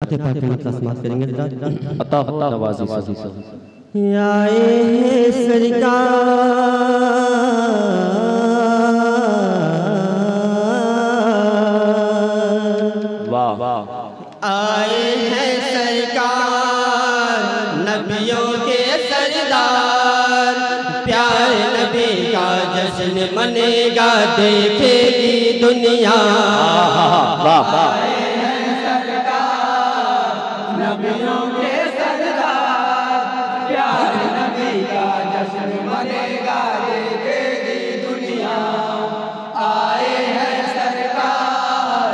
फतेह पाक के मतलब समाप्त करेंगे हज़रात। अता हो नवाज़ी से आए हैं सरकार, वाह वाह, आए हैं सरकार नबियों के सरदार, प्यारे नबी का जश्न मनेगा देखेगी दुनिया। वाह वाह, नबियों के सरदार, प्यारे नबी का जश्न मनेगा देखेगी दुनिया। आए हैं सरकार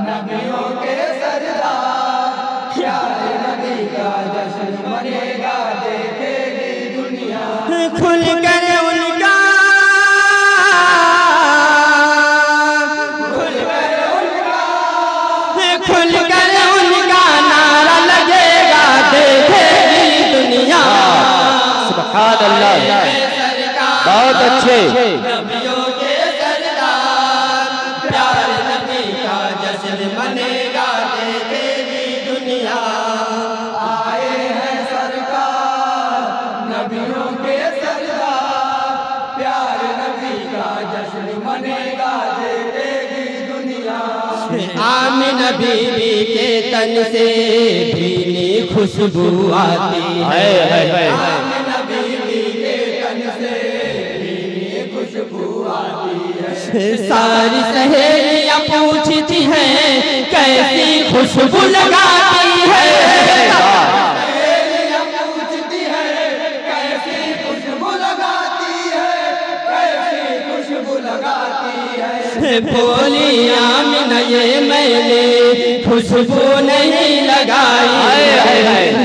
नबियों के सरदार, प्यारे नबी का जश्न मनेगा देखेगी दुनिया। खुल कर उनका, खुल कर उनका, खुल कर उनका नारा लगेगा देखेगी दुनिया। सुभान अल्लाह, बहुत अच्छे। नबियों के सरदार, प्यारे नबी का जश्न मनेगा देखेगी दुनिया। आए हैं सरकार नबियों के सरदार, प्यारे नबी का जश्न मनेगा देखेगी दुनिया। आमिना बीबी के तन से भीनी खुशबू आती है, आमिना बीबी के तन से भीनी खुशबू आती है। सारी सहेलियां पूछती हैं कैसी खुशबू लगाती है, सहेलियां पूछती हैं कैसी खुशबू लगाती है, कैसी खुशबू लगाती है। बोली आमिना ये मैंने खुशबू नहीं लगाई है,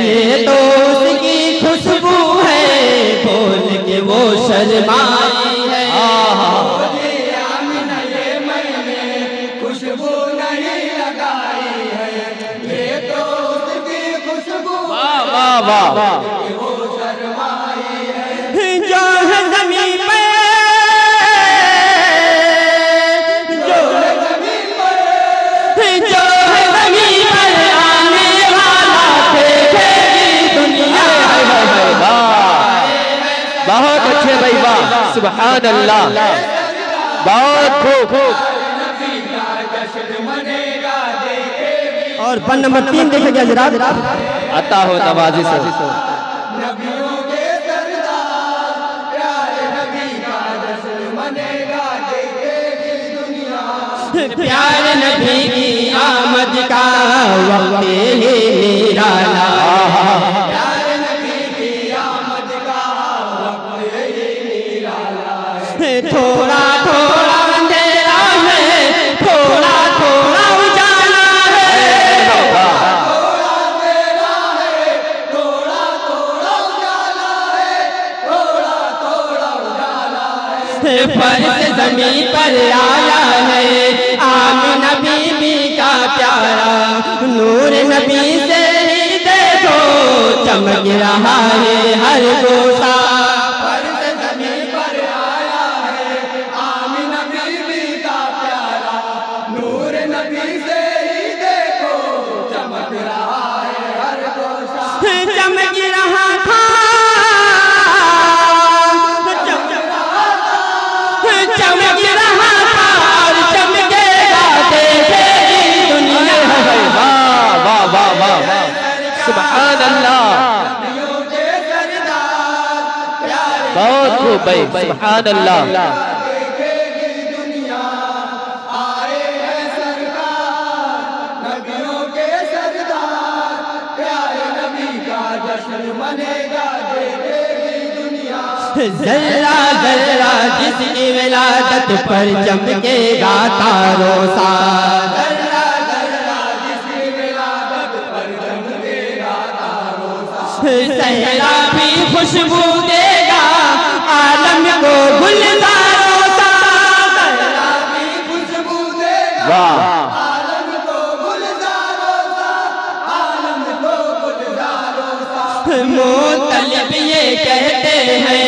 ये तो उसकी खुशबू है बोल के वो शर्माई है। बोली आमिना ये मैंने खुशबू नहीं लगाई है, ये तो उसकी खुशबू वाह वाह वाह, वो शर्माई है। जो है ज़मीन पे, जो है ज़मीन पर, जो है ज़मीन पर आने वाला देखेगी दुनिया। बहुत अच्छे भाई, वाह सुभान अल्लाह, बहुत खूब। और बन नंबर 3 देखेंगे हज़रात। अता हो नवाज़ी से नबियों के सरदार, प्यारे नबी का जश्न मनेगा देखेगी दुनिया। प्यारे नबी की आमद का वक्त ही निराला, प्यारे नबी की आमद का वक्त ही निराला। थोड़ा थोड़ा अंधेरा है, थोड़ा थोड़ा उजाला है, थोड़ा अंधेरा है, थोड़ा थोड़ा उजाला है, थोड़ा थोड़ा उजाला है। फर्श ज़मीन पर आया है आमिना बीबी का प्यारा, नूर नबी से ही देखो चमक रहा है हर गोशा। फर्श ज़मीन पर आया है आमिना बीबी का प्यारा, नूर नबी से ही देखो चमक रहा है हर गोशा। चमक रहा था, चमक रहा था और चमकेगा देखेगी दुनिया। वाह वाह वाह वाह, सुभान अल्लाह, बहुत खूब भाई, सुभान अल्लाह। देखेगी दुनिया। आए हैं सरकार नबियों के सरदार, प्यारे नबी का जश्न मनेगा देखेगी दुनिया। जर्रा जर्रा जिसकी विलादत पर चमकेगा तारों सा, जर्रा जर्रा जिसकी विलादत पर चमकेगा तारों सा। सहरा भी खुशबू देगा आलम को गुलजारों सा, सहरा भी खुशबू देगा वाह आलम को गुलजारों सा, आलम को गुलजारों सा। मुतलिब ये कहते हैं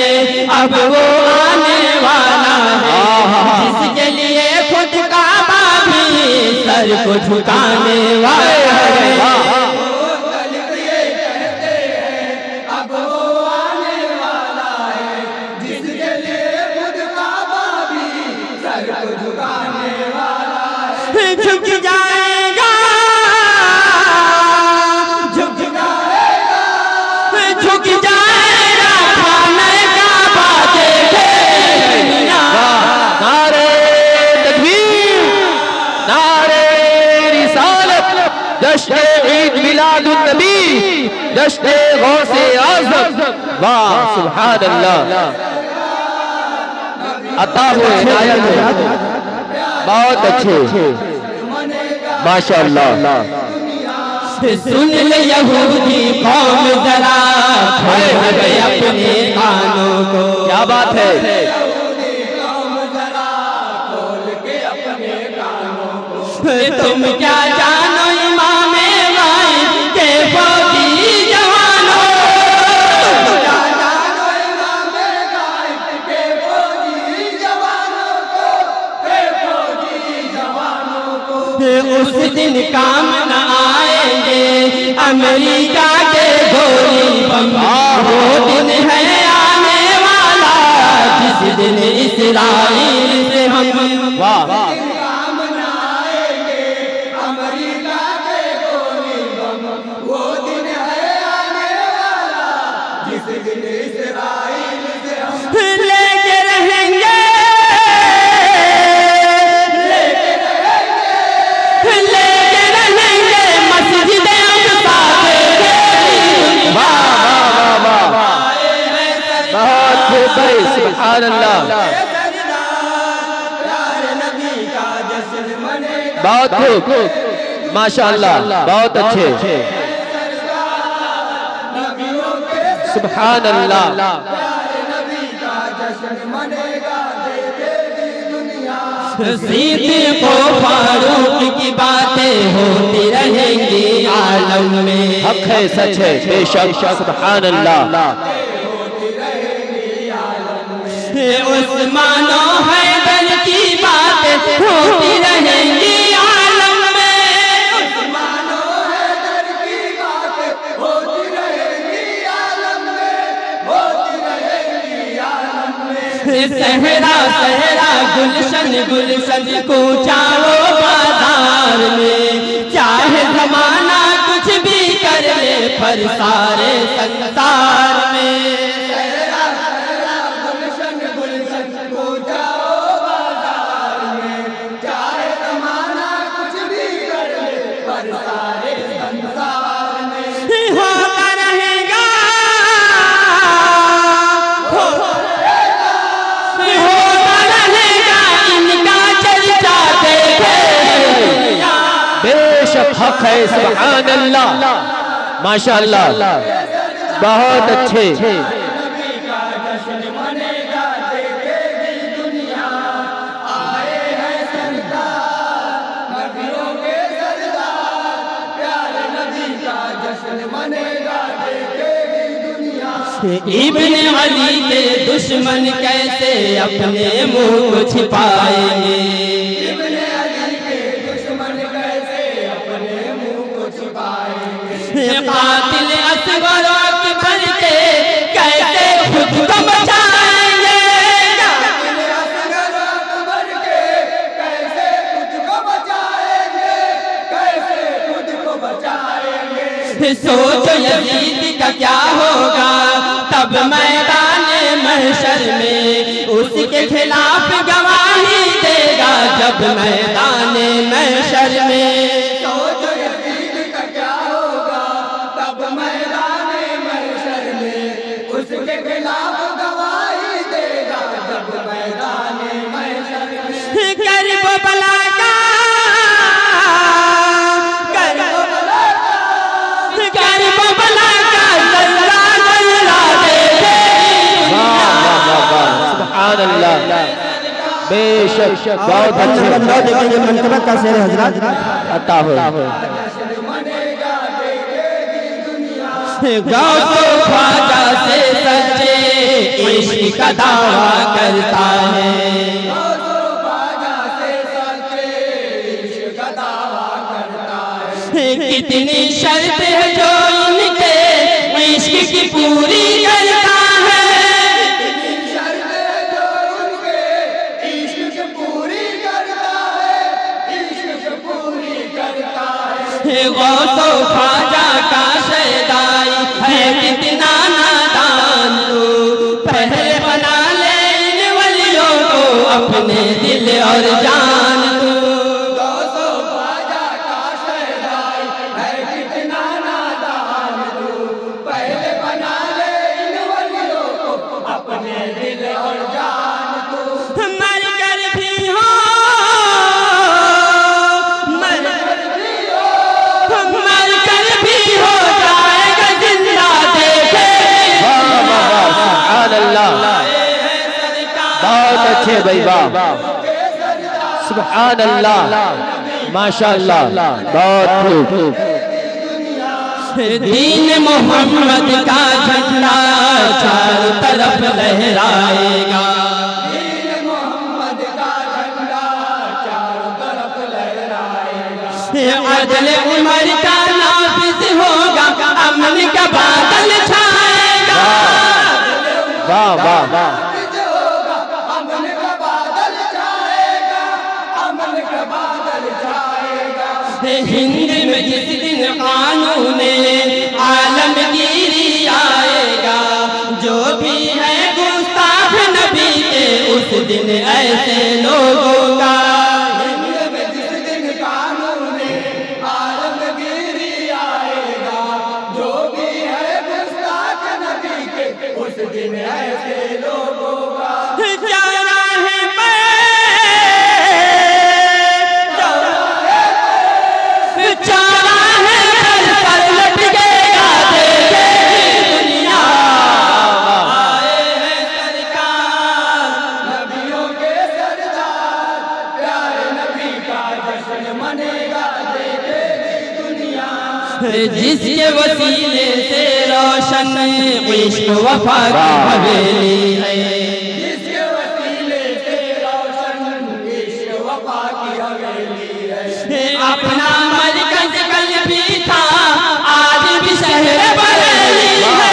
अब वो आने वाला है, जिसके लिए खुद काबा भी सर को झुकाने वाला है। ईद मिलादुन नबी जश्न गौसे आज़म। वाह सुभान अल्लाह, अता हुए इनायत बहुत अच्छे माशाअल्लाह। सुन ले यहूदी कौम जरा खोल के अपने कानों को, क्या बात है। तुम क्या जानो इमाम गाइब के फौजी जवानों, क्या जानो इमाम गाइब के फौजी जवानों को, के फौजी जवानों को। उस दिन काम न आएंगे अमेरिका के गोली बम, वो दिन है आने वाला जिस दिन इस्राइल से हम, वाह लेके रहेंगे, लेके रहेंगे मस्जिद अक़सा के। वाह वाह वाह, बहुत खूब सुभान अल्लाह, बहुत खूब माशाअल्लाह, बहुत अच्छे सुभान अल्लाह। सिद्दीक़ फारूक की बातें होती रहेंगी आलम में, हक है सच है बेशक सुभान अल्लाह। उस्मान हैदर की बातें होती रहेंगी आलम में, उस्मान हैदर की बातें होती रहेंगी आलम में, होती रहेंगी आलम में। सहरा सहरा गुलशन गुलशन कूचा वो बाजार में, चाहे जमाना कुछ भी कर ले पर सारे संसार में। सहरा सहरा गुलशन गुलशन कूचा वो बाजार में, चाहे जमाना कुछ भी कर ले पर सारे संसार में। होता रहेगा, बेशक हक है सुभान अल्लाह माशाअल्लाह, बहुत अच्छे। इब्न अली के दुश्मन कैसे अपने मुंह को छिपाएंगे, इब्न अली के दुश्मन कैसे अपने मुंह को छिपाएंगे। कातिल असगर अकबर के कैसे खुद को बचाएंगे, कातिल असगर अकबर के कैसे खुद को बचाएंगे, कैसे खुद को बचाएंगे। सोचो यजीद का क्या होगा तब मैदान महशर में, उसके खिलाफ गवाही देगा जब मैदान महशर में। सोचो यजीद का क्या होगा तब मैदान महशर में, उसके खिलाफ गवाही देगा जब मैदान महशर में। गरीब बला का बेशक बहुत अच्छे। देखेंगे मनकबत का शेर हजरत अता हो। गौसो ख्वाजा से सच्चे इश्क का दावा करता है, गौसो ख्वाजा से सच्चे इश्क का दावा करता है। कितनी शर्त है जो इनके इश्क की पूरी करता है, गौसो ख्वाजा का शैदाई है कितना नादान तू, पहले बना ले इन वलियों को अपने दिल और जान तू। गौसो ख्वाजा का शैदाई है कितना भाई वाह, सुभान अल्लाह, माशाअल्लाह, बहुत खूब। दीन मोहम्मद का झंडा चारों तरफ लहराएगा, दीन मोहम्मद का झंडा चारों तरफ लहराएगा। अदल उमर का नाफिज होगा, अमन का बादल छाएगा। वाह वाह वाह, अमन का बादल छाएगा, अमन का बादल छाएगा। हिंद में जिस दिन कानून आलमगीरी आएगा, जो भी है गुस्ताख नबी के उस दिन ऐसे लोगों का, हिंद में जिस दिन कानून आलमगीरी आएगा, जो भी है गुस्ताख नबी के उस दिन ऐसे लोगों का। जिसके वसीले से रोशन इश्क वफा की हवेली है, जिसके वसीले से रोशन इश्क वफा की हवेली है। अपना मरकज कल भी था, आज भी शहर बरेली है,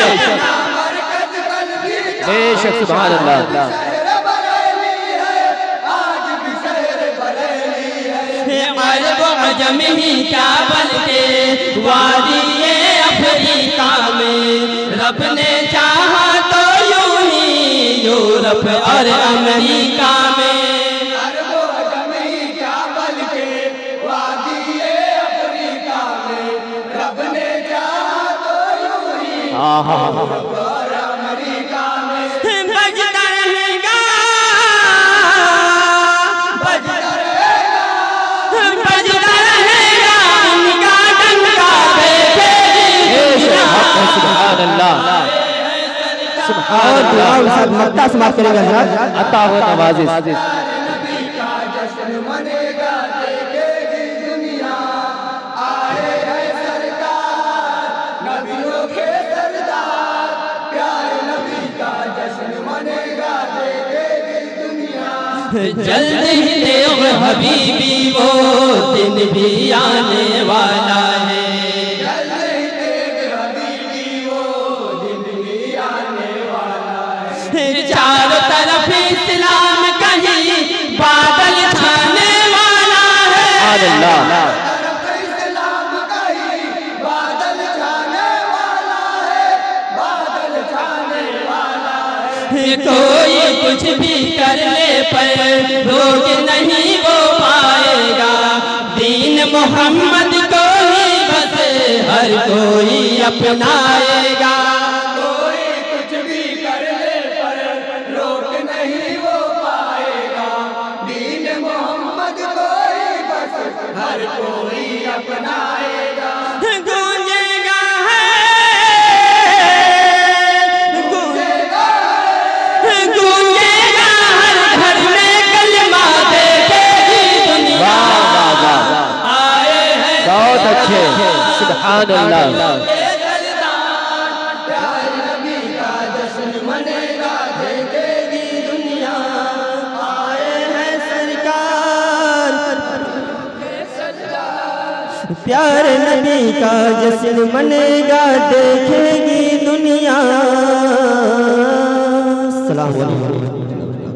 अपना मरकज कल भी था, बेशक सुभान अल्लाह, अजम ही क्या बल्कि वादिये अफ्रीका में रब ने चाहा तो यूं ही यूरोप और अमेरिका में। अजम ही क्या बल्कि वादिये अफ्रीका में रब ने चाहा तो यूं ही यूरोप और अमेरिका में। बजता रहेगा, बजता रहेगा, बजता रहेगा उनका डंका, देखेगी सुभान अल्लाह, सुभान अल्लाह। मक्ता समाप्त करेगा हजरत। अता हो नवाजिश। नबी का जश्न मनेगा, देखेगी दुनिया, आए हैं सरकार नबियों के सरदार, प्यारे नबी का जश्न मनेगा, देखेगी दुनिया। जल्द ही देव हबीबी वो दिन भी आने वाला है, जल्द ही देव हबीबी वो दिन भी आने वाला है। चारों तरफ इस्लाम का ही बादल छाने वाला है, अल्लाह, तरफ इस्लाम का ही बादल छाने वाला है, बादल छाने वाला है। कोई कुछ भी करने पर रोक नहीं वो पाएगा, दीन मोहम्मद को ही बस हर कोई अपनाएगा। कोई कुछ भी करने पर रोक नहीं वो पाएगा, दीन मोहम्मद को ही बस हर कोई अपनाएगा। गूंजेगा है, गूंजेगा, गूंजेगा हर घर में कलमा, देखेगी दुनिया, आए हैं बहुत अच्छे, सुभान अल्लाह। प्यारे नबी का जश्न मनेगा, देखेगी दुनिया, आए हैं सरकार। प्यारे नबी का जश्न मनेगा, देखेगी दुनिया। सलाम अलैकुम।